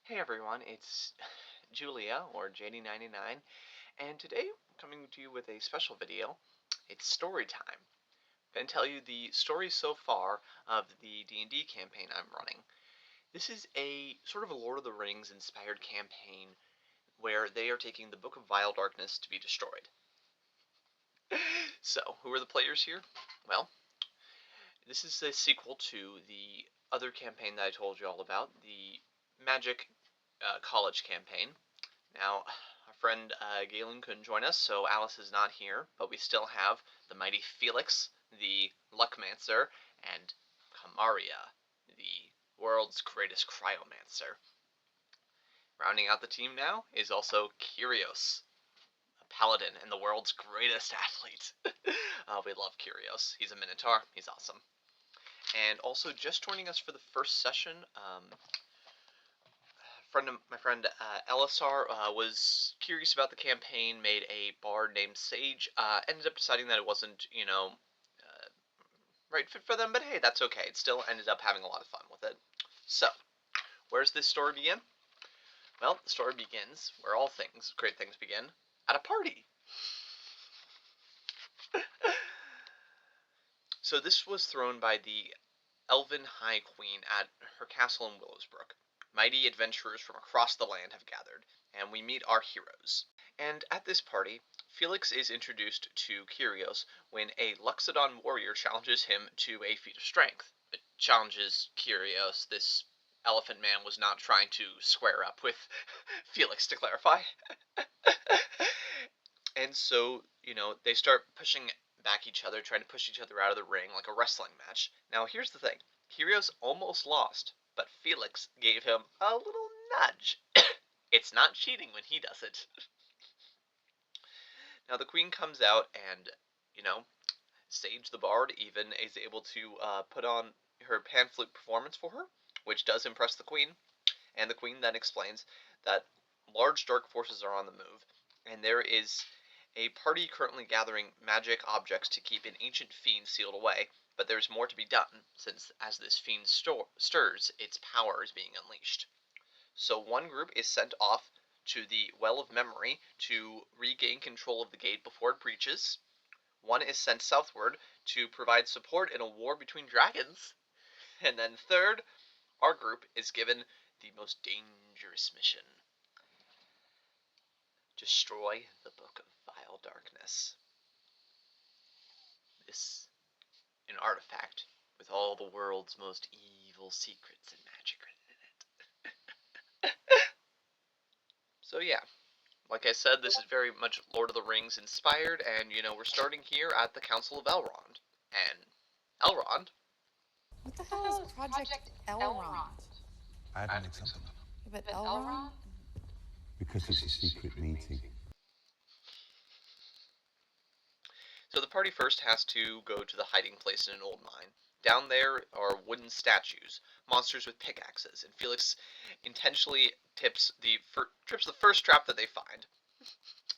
Hey everyone, it's Julia, or JD99, and today I'm coming to you with a special video. It's story time. I'm going to tell you the story so far of the D&D campaign I'm running. This is a sort of a Lord of the Rings inspired campaign where they are taking the Book of Vile Darkness to be destroyed. So, who are the players here? Well, this is a sequel to the other campaign that I told you all about, the Magic college campaign. Now, our friend Galen couldn't join us, so Alice is not here, but we still have the mighty Felix, the Luckmancer, and Kamaria, the world's greatest cryomancer. Rounding out the team now is also Kyrios, a paladin and the world's greatest athlete. We love Kyrios. He's a Minotaur. He's awesome. And also, just joining us for the first session, my friend Elisar was curious about the campaign, made a bard named Sage, ended up deciding that it wasn't, right fit for them, but hey, that's okay. It still ended up having a lot of fun with it. So, where's this story begin? Well, the story begins where all great things begin, at a party. So this was thrown by the Elven High Queen at her castle in Willowsbrook. Mighty adventurers from across the land have gathered, and we meet our heroes. And at this party, Felix is introduced to Kyrios when a Luxodon warrior challenges him to a feat of strength. It challenges Kyrios. This elephant man was not trying to square up with Felix, to clarify. And so, they start pushing back each other, trying to push each other out of the ring like a wrestling match. Now, here's the thing. Kyrios almost lost, but Felix gave him a little nudge. It's not cheating when he does it. Now, the queen comes out and, Sage the Bard even is able to put on her pan flute performance for her, which does impress the queen. And the queen then explains that large dark forces are on the move, and there is a party currently gathering magic objects to keep an ancient fiend sealed away, but there's more to be done, since as this fiend stirs, its power is being unleashed. So one group is sent off to the Well of Memory to regain control of the gate before it breaches. One is sent southward to provide support in a war between dragons. And then third, our group is given the most dangerous mission. Destroy the Book of Vile Darkness. This, an artifact with all the world's most evil secrets and magic written in it. So yeah, like I said, this is very much Lord of the Rings inspired, and we're starting here at the Council of Elrond. And Elrond? What the hell is Project Elrond? I had an example. But Elrond? Because it's a secret meeting. So the party first has to go to the hiding place in an old mine. Down there are wooden statues, monsters with pickaxes, and Felix intentionally trips the first trap that they find.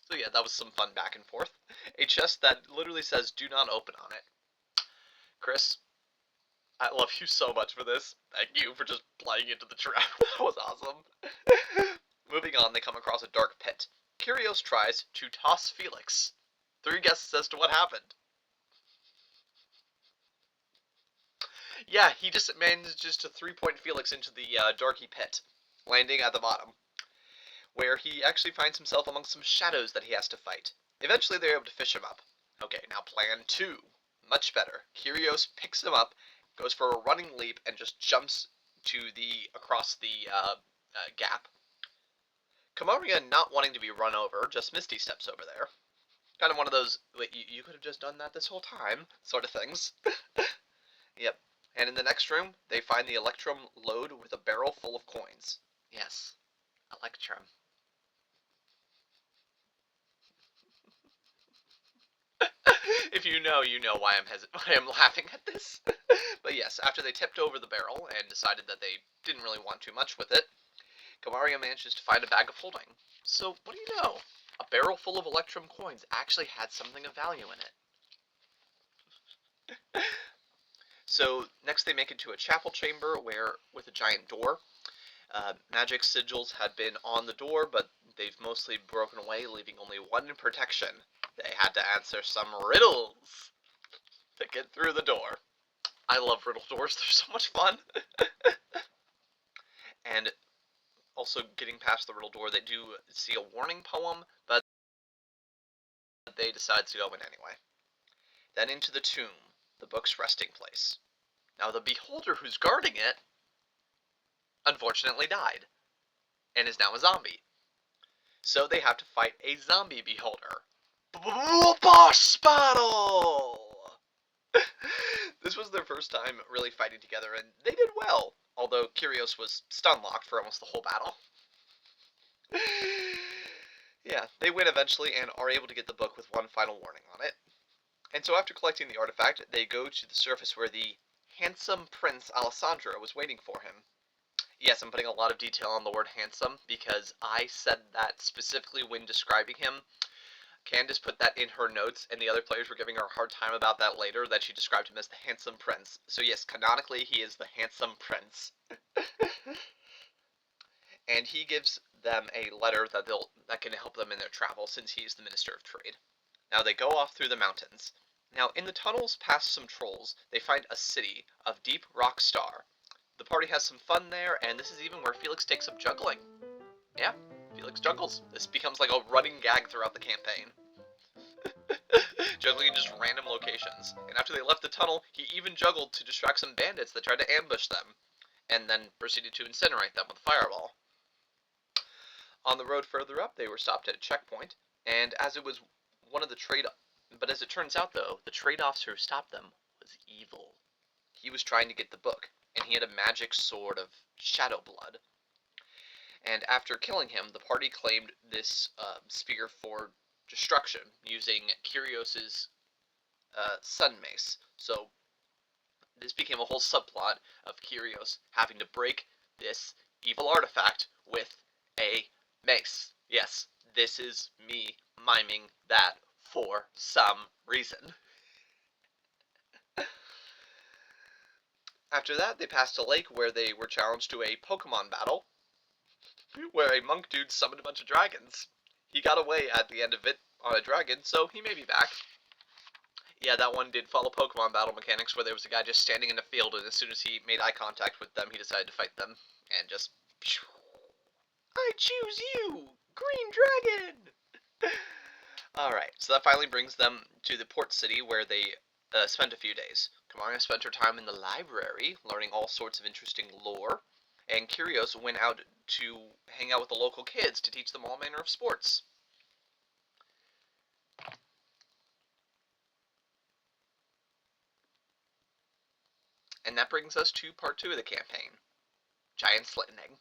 So yeah, that was some fun back and forth. A chest that literally says "Do not open" on it. Chris, I love you so much for this. Thank you for just playing into the trap. That was awesome. Moving on, they come across a dark pit. Kyrios tries to toss Felix. 3 guesses as to what happened. Yeah, he just manages to 3-point Felix into the darky pit, landing at the bottom, where he actually finds himself amongst some shadows that he has to fight. Eventually, they're able to fish him up. Okay, now plan 2. Much better. Kyrios picks him up, goes for a running leap, and just jumps across the gap. Kamaria, not wanting to be run over, just Misty steps over there. Kind of one of those, wait, you could have just done that this whole time, sort of things. Yep. And in the next room, they find the Electrum load with a barrel full of coins. Yes, Electrum. If you know why I'm laughing at this. But yes, after they tipped over the barrel and decided that they didn't really want too much with it, Kamaria manages to find a bag of holding. So, what do you know? A barrel full of Electrum coins actually had something of value in it. So, next they make it to a chapel chamber with a giant door. Magic sigils had been on the door, but they've mostly broken away, leaving only one protection. They had to answer some riddles to get through the door. I love riddle doors, they're so much fun. And also, getting past the riddle door, they do see a warning poem, but they decide to go in anyway. Then into the tomb, the book's resting place. Now, the beholder who's guarding it unfortunately died, and is now a zombie. So they have to fight a zombie beholder. Boss battle! This was their first time really fighting together, and they did well, although Kyrios was stun locked for almost the whole battle. Yeah, they win eventually and are able to get the book with one final warning on it. And so after collecting the artifact, they go to the surface where the handsome Prince Alessandro was waiting for him. Yes, I'm putting a lot of detail on the word handsome because I said that specifically when describing him. Candace put that in her notes, and the other players were giving her a hard time about that later, that she described him as the handsome prince. So yes, canonically, he is the handsome prince. And he gives them a letter that can help them in their travel, since he is the Minister of Trade. Now they go off through the mountains. Now in the tunnels past some trolls, they find a city of Deep Rock Star. The party has some fun there, and this is even where Felix takes up juggling. Yeah, Felix juggles. This becomes like a running gag throughout the campaign. Juggling in just random locations. And after they left the tunnel, he even juggled to distract some bandits that tried to ambush them, and then proceeded to incinerate them with a fireball. On the road further up, they were stopped at a checkpoint, and as it was one of the but as it turns out though, the trade officer who stopped them was evil. He was trying to get the book, and he had a magic sword of shadow blood. And after killing him, the party claimed this spear for destruction using Kyrios' sun mace. So this became a whole subplot of Kyrios having to break this evil artifact with a mace. Yes, this is me miming that for some reason. After that, they passed a lake where they were challenged to a Pokemon battle, where a monk dude summoned a bunch of dragons. He got away at the end of it on a dragon, so he may be back. Yeah, that one did follow Pokemon battle mechanics, where there was a guy just standing in the field, and as soon as he made eye contact with them, he decided to fight them, and just... I choose you! Green Dragon! Alright, so that finally brings them to the port city, where they spent a few days. Kamara spent her time in the library, learning all sorts of interesting lore, and Kyrios went out to hang out with the local kids to teach them all manner of sports. And that brings us to part 2 of the campaign, Giant's Landing.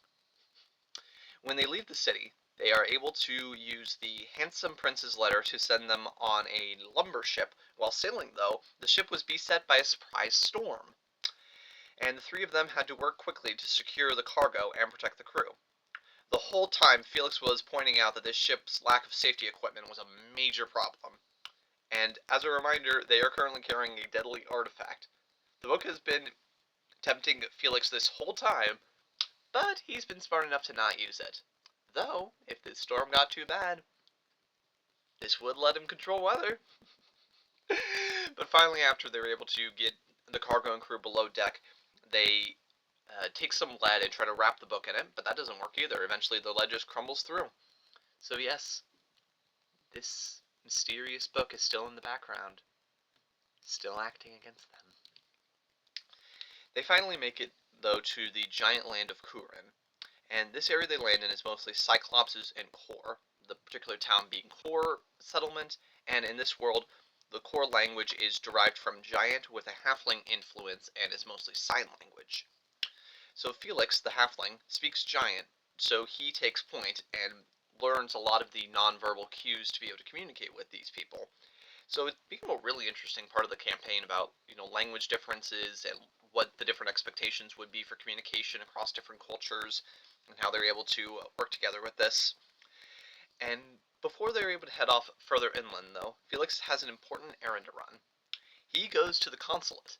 When they leave the city, they are able to use the handsome prince's letter to send them on a lumber ship. While sailing, though, the ship was beset by a surprise storm, and the three of them had to work quickly to secure the cargo and protect the crew. The whole time, Felix was pointing out that this ship's lack of safety equipment was a major problem. And as a reminder, they are currently carrying a deadly artifact. The book has been tempting Felix this whole time, but he's been smart enough to not use it. Though, if the storm got too bad, this would let him control weather. But finally, after they were able to get the cargo and crew below deck, they take some lead and try to wrap the book in it, but that doesn't work either. Eventually, the lead just crumbles through. So yes, this mysterious book is still in the background, still acting against them. They finally make it, though, to the giant land of Kurin, and this area they land in is mostly Cyclopses and Core, the particular town being Core settlement, and in this world, the core language is derived from Giant with a halfling influence and is mostly sign language. So Felix, the halfling, speaks Giant, so he takes point and learns a lot of the nonverbal cues to be able to communicate with these people. So it became a really interesting part of the campaign about, language differences and what the different expectations would be for communication across different cultures and how they're able to work together with this. And before they're able to head off further inland, though, Felix has an important errand to run. He goes to the consulate.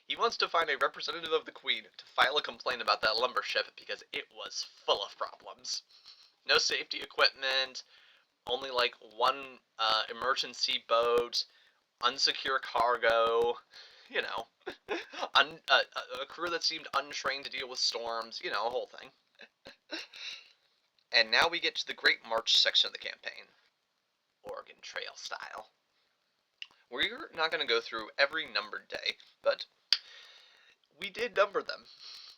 He wants to find a representative of the Queen to file a complaint about that lumber ship because it was full of problems. No safety equipment, only like one emergency boat, unsecure cargo, you know, a crew that seemed untrained to deal with storms, you know, a whole thing. And now we get to the Great March section of the campaign, Oregon Trail style. We're not going to go through every numbered day, but we did number them,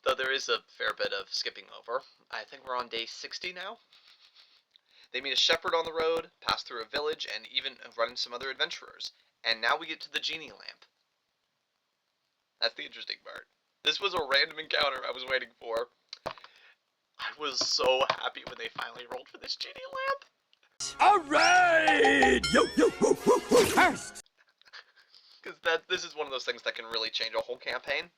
though there is a fair bit of skipping over. I think we're on day 60 now. They meet a shepherd on the road, pass through a village, and even run into some other adventurers. And now we get to the genie lamp. That's the interesting part. This was a random encounter I was waiting for. I was so happy when they finally rolled for this genie lamp. Alright! Yo, yo, woo, woo, woo, first! Because this is one of those things that can really change a whole campaign.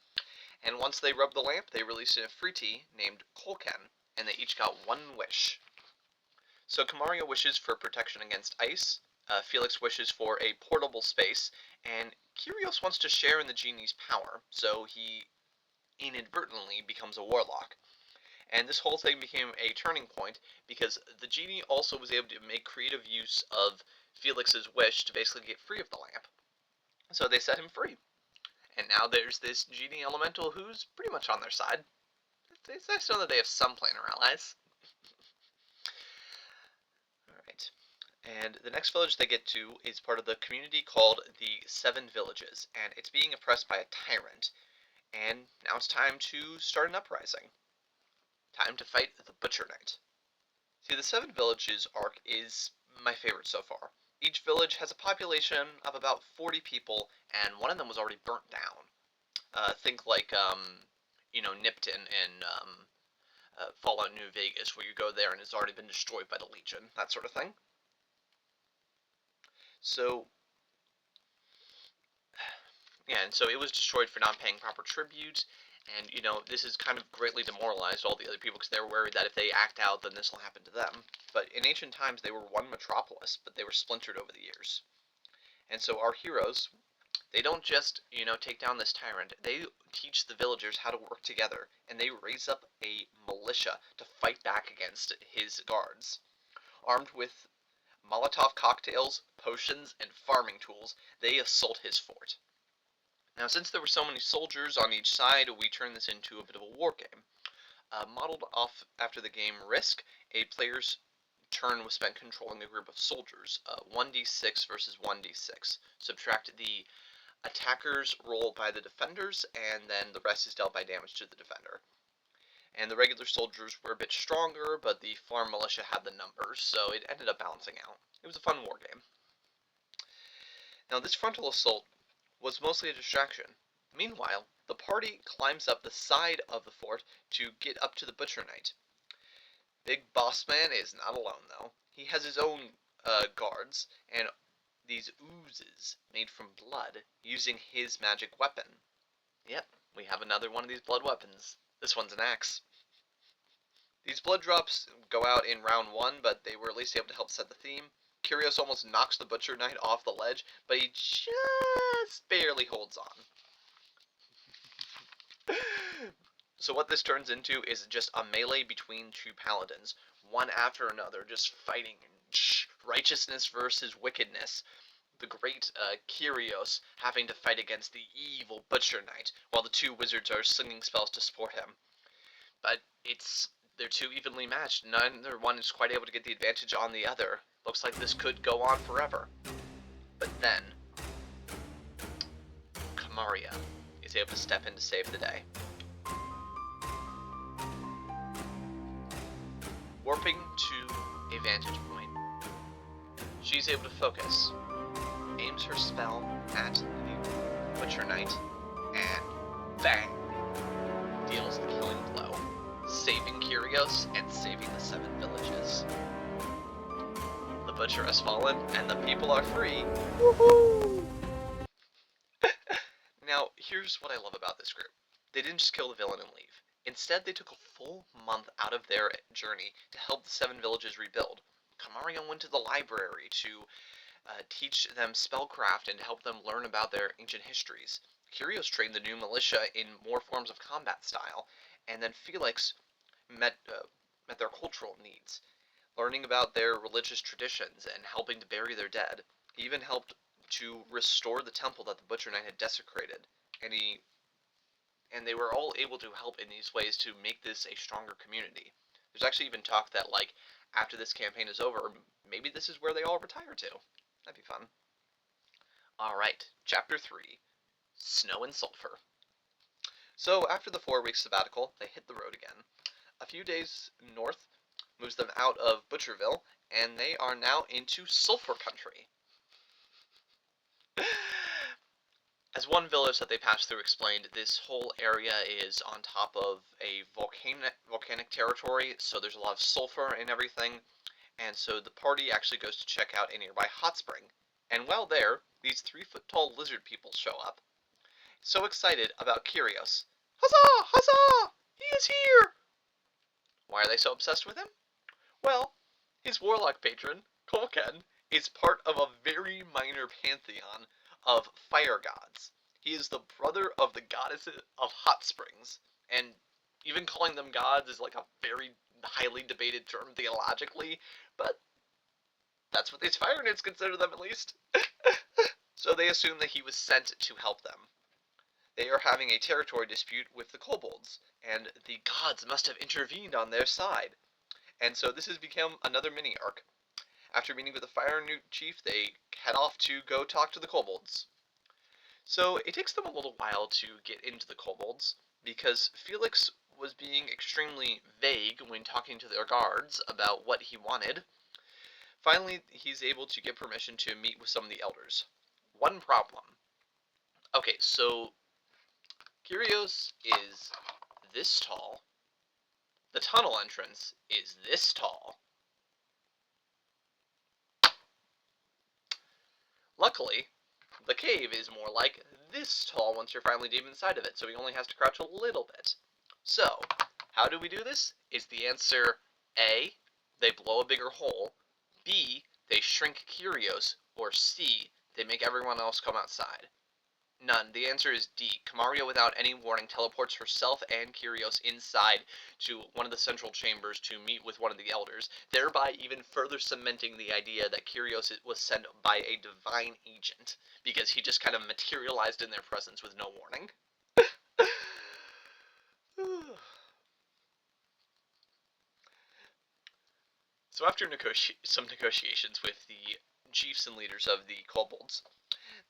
And once they rub the lamp, they released a free tea named Kolken, and they each got one wish. So Kamaria wishes for protection against ice, Felix wishes for a portable space, and Kyrios wants to share in the genie's power, so he inadvertently becomes a warlock. And this whole thing became a turning point because the genie also was able to make creative use of Felix's wish to basically get free of the lamp. So they set him free. And now there's this genie elemental who's pretty much on their side. It's nice to know that they have some planar allies. Alright. And the next village they get to is part of the community called the Seven Villages, and it's being oppressed by a tyrant. And now it's time to start an uprising. Time to fight the Butcher Knight. See, the Seven Villages arc is my favorite so far. Each village has a population of about 40 people, and one of them was already burnt down. Think like, Nipton in Fallout New Vegas, where you go there and it's already been destroyed by the Legion, that sort of thing. So, yeah, and so it was destroyed for not paying proper tribute, and, this has kind of greatly demoralized all the other people because they were worried that if they act out, then this will happen to them. But in ancient times, they were one metropolis, but they were splintered over the years. And so our heroes, they don't just, take down this tyrant. They teach the villagers how to work together, and they raise up a militia to fight back against his guards. Armed with Molotov cocktails, potions, and farming tools, they assault his fort. Now, since there were so many soldiers on each side, we turned this into a bit of a war game. Modeled off after the game Risk, a player's turn was spent controlling a group of soldiers, 1d6 versus 1d6. Subtract the attacker's roll by the defenders, and then the rest is dealt by damage to the defender. And the regular soldiers were a bit stronger, but the farm militia had the numbers, so it ended up balancing out. It was a fun war game. Now, this frontal assault was mostly a distraction. Meanwhile, the party climbs up the side of the fort to get up to the Butcher Knight. Big Boss Man is not alone, though. He has his own guards, and these oozes made from blood, using his magic weapon. Yep, we have another one of these blood weapons. This one's an axe. These blood drops go out in round 1, but they were at least able to help set the theme. Kyrios almost knocks the Butcher Knight off the ledge, but he just barely holds on. So what this turns into is just a melee between two paladins, one after another, just fighting. Righteousness versus wickedness. The great Kyrios having to fight against the evil Butcher Knight, while the two wizards are slinging spells to support him. But they're too evenly matched. Neither one is quite able to get the advantage on the other. Looks like this could go on forever. But then, Kamaria is able to step in to save the day. Warping to a vantage point, she's able to focus, aims her spell at the Butcher Knight, and bang! Deals the killing blow, saving Kyrios and saving the 7 villages. The Butcher has fallen, and the people are free. Woohoo! Now, here's what I love about this group. They didn't just kill the villain and leave. Instead, they took a full month out of their journey to help the 7 villages rebuild. Kamaria went to the library to teach them spellcraft and to help them learn about their ancient histories. Curios trained the new militia in more forms of combat style, and then Felix met their cultural needs, learning about their religious traditions and helping to bury their dead. He even helped to restore the temple that the Butcher Knight had desecrated, and they were all able to help in these ways to make this a stronger community. There's actually even talk that, like, after this campaign is over, maybe this is where they all retire to. That'd be fun. Alright, Chapter 3, Snow and Sulfur. So, after the 4-week sabbatical, they hit the road again. A few days north moves them out of Butcherville, and they are now into Sulphur Country. As one village that they pass through explained, this whole area is on top of a volcanic territory, so there's a lot of sulfur and everything, and so the party actually goes to check out a nearby hot spring. And while there, these 3-foot-tall lizard people show up, so excited about Kyrios. Huzzah! Huzzah! He is here! Why are they so obsessed with him? Well, his warlock patron, Kolken, is part of a very minor pantheon of fire gods. He is the brother of the goddesses of hot springs, and even calling them gods is like a very highly debated term theologically, but that's what these fire nerds consider them, at least. So they assume that he was sent to help them. They are having a territory dispute with the kobolds, and the gods must have intervened on their side. And so this has become another mini-arc. After meeting with the Fire Newt chief, they head off to go talk to the kobolds. So it takes them a little while to get into the kobolds, because Felix was being extremely vague when talking to their guards about what he wanted. Finally, he's able to get permission to meet with some of the elders. One problem. Okay, so Kyrios is this tall. The tunnel entrance is this tall. Luckily, the cave is more like this tall once you're finally deep inside of it, so he only has to crouch a little bit. So, how do we do this? Is the answer A, they blow a bigger hole, B, they shrink Kyrios, or C, they make everyone else come outside? None. The answer is D. Kamaria, without any warning, teleports herself and Kyrios inside to one of the central chambers to meet with one of the elders, thereby even further cementing the idea that Kyrios was sent by a divine agent, because he just kind of materialized in their presence with no warning. So after some negotiations with the chiefs and leaders of the kobolds,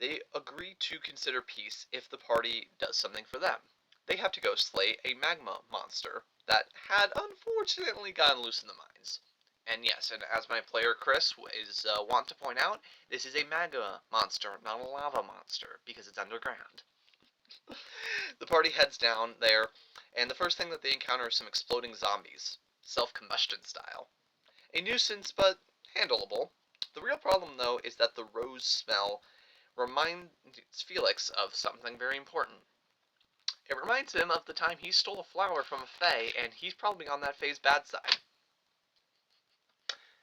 they agree to consider peace if the party does something for them. They have to go slay a magma monster that had unfortunately gotten loose in the mines. And yes, and as my player Chris is wont to point out, this is a magma monster, not a lava monster, because it's underground. The party heads down there, and the first thing that they encounter are some exploding zombies, self-combustion style. A nuisance, but handleable. The real problem, though, is that the rose smell reminds Felix of something very important. It reminds him of the time he stole a flower from a fae, and he's probably on that fae's bad side.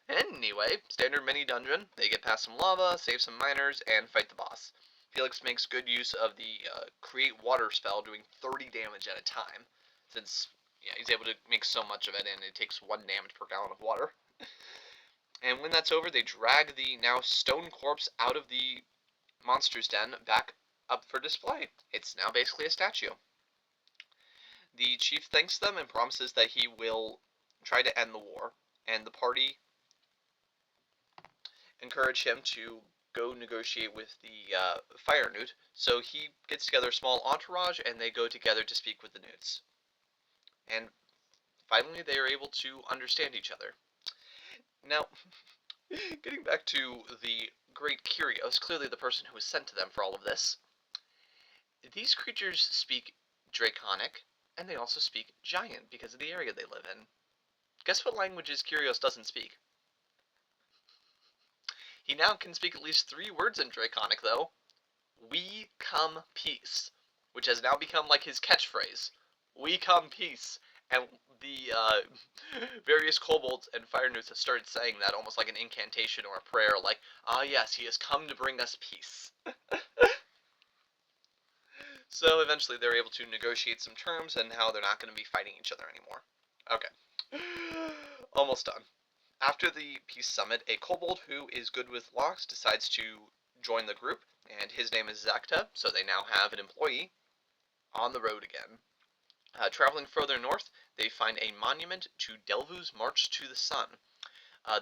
Anyway, standard mini dungeon. They get past some lava, save some miners, and fight the boss. Felix makes good use of the create water spell, doing 30 damage at a time, since he's able to make so much of it, and it takes 1 damage per gallon of water. And when that's over, they drag the now stone corpse out of the monster's den back up for display. It's now basically a statue. The chief thanks them and promises that he will try to end the war, and the party encourage him to go negotiate with the Fire Newt, so he gets together a small entourage and they go together to speak with the Newts. And finally they are able to understand each other. Now, getting back to the great Kyrios, clearly the person who was sent to them for all of this, these creatures speak Draconic, and they also speak Giant because of the area they live in. Guess what languages Kyrios doesn't speak? He now can speak at least 3 words in Draconic, though. We come peace, which has now become like his catchphrase. We come peace. And the various kobolds and fire newts have started saying that almost like an incantation or a prayer, like, ah yes, he has come to bring us peace. So eventually they're able to negotiate some terms and how they're not going to be fighting each other anymore. Okay. Almost done. After the peace summit, a kobold who is good with locks decides to join the group, and his name is Zakta, so they now have an employee on the road again. Traveling further north, they find a monument to Delvu's March to the Sun.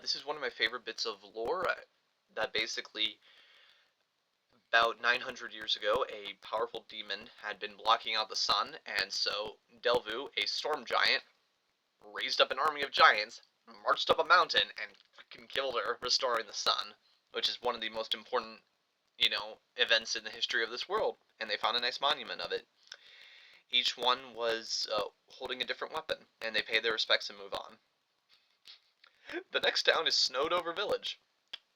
This is one of my favorite bits of lore that basically about 900 years ago, a powerful demon had been blocking out the sun, and so Delvu, a storm giant, raised up an army of giants, marched up a mountain, and freaking killed her, restoring the sun, which is one of the most important, events in the history of this world. And they found a nice monument of it. Each one was holding a different weapon, and they pay their respects and move on. The next town is Snowed Over Village.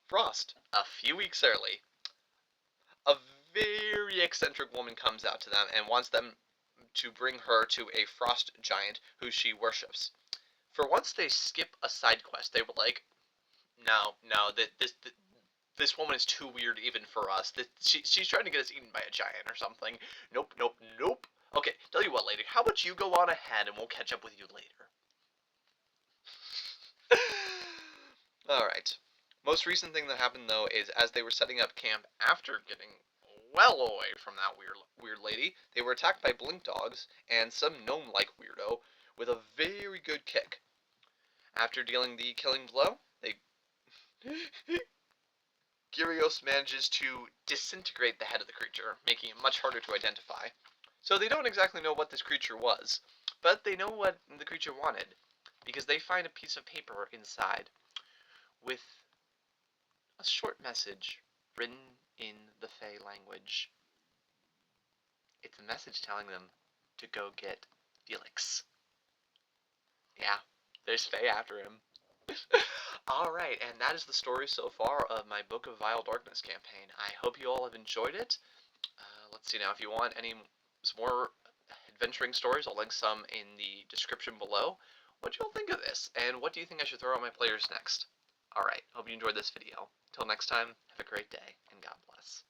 Frost, a few weeks early, a very eccentric woman comes out to them and wants them to bring her to a frost giant who she worships. For once, they skip a side quest. They were like, "No, no, this woman is too weird even for us. She's trying to get us eaten by a giant or something. Nope, nope, nope. Okay, tell you what, lady. How about you go on ahead and we'll catch up with you later." All right. Most recent thing that happened though is as they were setting up camp after getting well away from that weird lady, they were attacked by blink dogs and some gnome-like weirdo with a very good kick. After dealing the killing blow, they Gyrios manages to disintegrate the head of the creature, making it much harder to identify. So they don't exactly know what this creature was, but they know what the creature wanted, because they find a piece of paper inside with a short message written in the Fey language. It's a message telling them to go get Felix. Yeah, there's Fey after him. Alright, and that is the story so far of my Book of Vile Darkness campaign. I hope you all have enjoyed it. Let's see now, if you want some more adventuring stories, I'll link some in the description below. What do you all think of this, and what do you think I should throw at my players next? Alright, hope you enjoyed this video. Until next time, have a great day, and God bless.